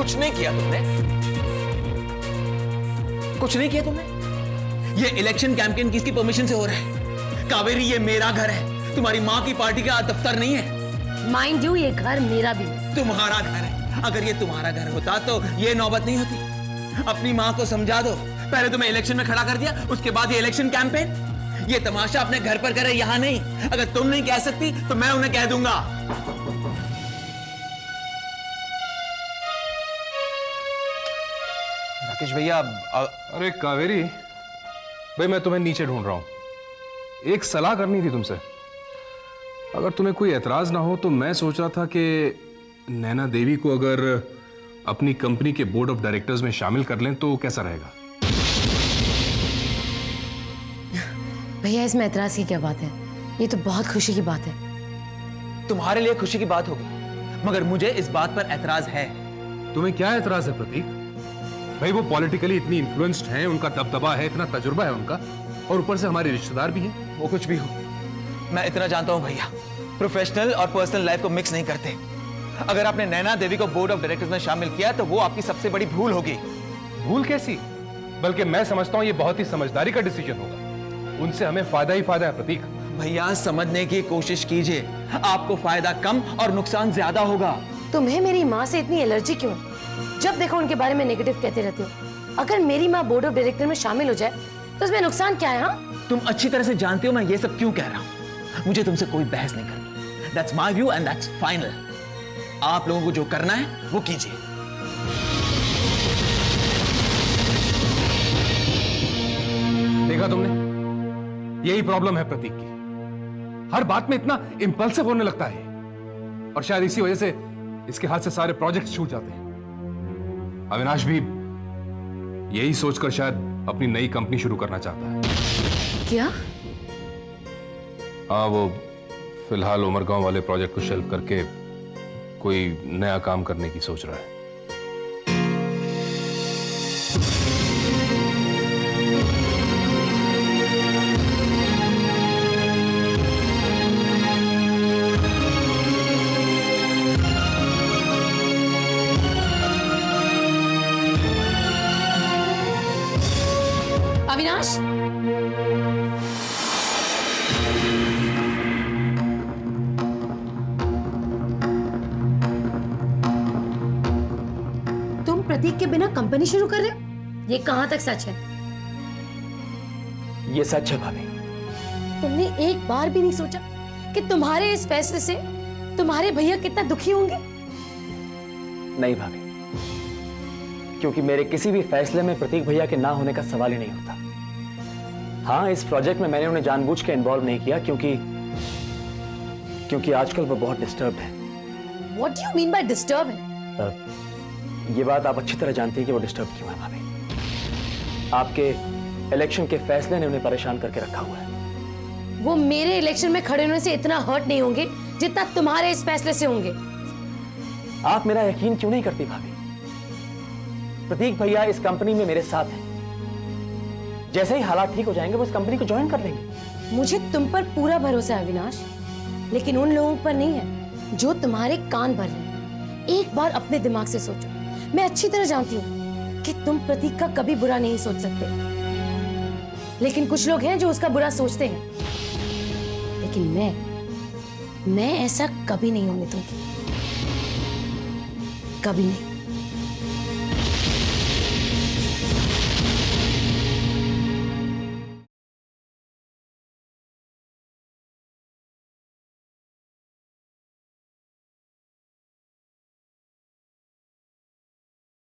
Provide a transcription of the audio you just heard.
कुछ नहीं किया तुमने, कुछ नहीं किया तुमने। ये इलेक्शन कैंपेन किसकी परमिशन से हो रहा है? कावेरी, ये मेरा घर है, तुम्हारी माँ की पार्टी का दफ्तर नहीं है। माइंड यू, ये घर मेरा भी है। तुम्हारा घर है। अगर ये तुम्हारा घर होता तो ये नौबत नहीं होती। अपनी माँ को समझा दो। पहले तुम्हें इलेक्शन में खड़ा कर दिया, उसके बाद ये इलेक्शन कैंपेन। ये तमाशा अपने घर पर करे, यहां नहीं। अगर तुम नहीं कह सकती तो मैं उन्हें कह दूंगा। राकेश भैया, अरे कावेरी भाई, मैं तुम्हें नीचे ढूंढ रहा हूं। एक सलाह करनी थी तुमसे। अगर तुम्हें कोई एतराज ना हो तो मैं सोच रहा था कि नैना देवी को अगर अपनी कंपनी के बोर्ड ऑफ डायरेक्टर्स में शामिल कर लें तो कैसा रहेगा? भैया, इसमें एतराज की क्या बात है? ये तो बहुत खुशी की बात है। तुम्हारे लिए खुशी की बात होगी, मगर मुझे इस बात पर एतराज है। तुम्हें क्या एतराज है प्रतीक? भाई वो पॉलिटिकली इतनी इन्फ्लुएंस्ड हैं, उनका दबदबा है, इतना तजुर्बा है उनका, और ऊपर से हमारे रिश्तेदार भी हैं। वो कुछ भी हो, मैं इतना जानता हूं भैया, प्रोफेशनल और पर्सनल लाइफ को मिक्स नहीं करते। अगर आपने नैना देवी को बोर्ड ऑफ डायरेक्टर्स में शामिल किया तो वो आपकी सबसे बड़ी भूल होगी। भूल कैसी? बल्कि मैं समझता हूं ये बहुत ही समझदारी का डिसीजन होगा। उनसे हमें फायदा ही फायदा है प्रतीक। भैया, समझने की कोशिश कीजिए, आपको फायदा कम और नुकसान ज्यादा होगा। तुम्हें मेरी माँ से इतनी एलर्जी क्यों है? जब देखो उनके बारे में नेगेटिव कहते रहते हो। अगर मेरी माँ बोर्ड ऑफ डायरेक्टर में शामिल हो जाए तो उसमें नुकसान क्या है? हाँ, तुम अच्छी तरह से जानते हो मैं ये सब क्यों कह रहा हूं। मुझे तुमसे कोई बहस नहीं करनी। That's my view and that's final. आप लोगों को जो करना है वो कीजिए। देखा तुमने, यही प्रॉब्लम है प्रतीक की। हर बात में इतना इंपल्सिव होने लगता है, और शायद इसी वजह से इसके हाथ से सारे प्रोजेक्ट्स छूट जाते हैं। अविनाश भी यही सोचकर शायद अपनी नई कंपनी शुरू करना चाहता है। क्या? हाँ, वो फिलहाल उमरगांव वाले प्रोजेक्ट को शेल्फ करके कोई नया काम करने की सोच रहा है। अविनाश, तुम प्रतीक के बिना कंपनी शुरू कर रहे हो? ये कहां तक सच है? ये सच है भाभी। तुमने एक बार भी नहीं सोचा कि तुम्हारे इस फैसले से तुम्हारे भैया कितना दुखी होंगे? नहीं भाभी, क्योंकि मेरे किसी भी फैसले में प्रतीक भैया के ना होने का सवाल ही नहीं होता। हाँ, इस प्रोजेक्ट में मैंने उन्हें जानबूझ के इन्वॉल्व नहीं किया क्योंकि आजकल वो बहुत डिस्टर्ब है। What do you mean by disturb है? ये बात आप अच्छी तरह जानती हैं कि वो डिस्टर्ब क्यों है भाभी। आपके इलेक्शन के फैसले ने उन्हें परेशान करके रखा हुआ है। वो मेरे इलेक्शन में खड़े होने से इतना हर्ट नहीं होंगे जितना तुम्हारे इस फैसले से होंगे। आप मेरा यकीन क्यों नहीं करती भाभी? प्रतीक भैया इस कंपनी में मेरे साथ हैं। जैसे ही हालात ठीक हो जाएंगे वो इस कंपनी को ज्वाइन कर लेंगे। मुझे तुम पर पूरा भरोसा है अविनाश, लेकिन उन लोगों पर नहीं है जो तुम्हारे कान भर रहे हैं। एक बार अपने दिमाग से सोचो। मैं अच्छी तरह जानती हूँ कि तुम प्रतीक का कभी बुरा नहीं सोच सकते, लेकिन कुछ लोग हैं जो उसका बुरा सोचते हैं। लेकिन मैं ऐसा कभी नहीं होने दूंगी, कभी नहीं।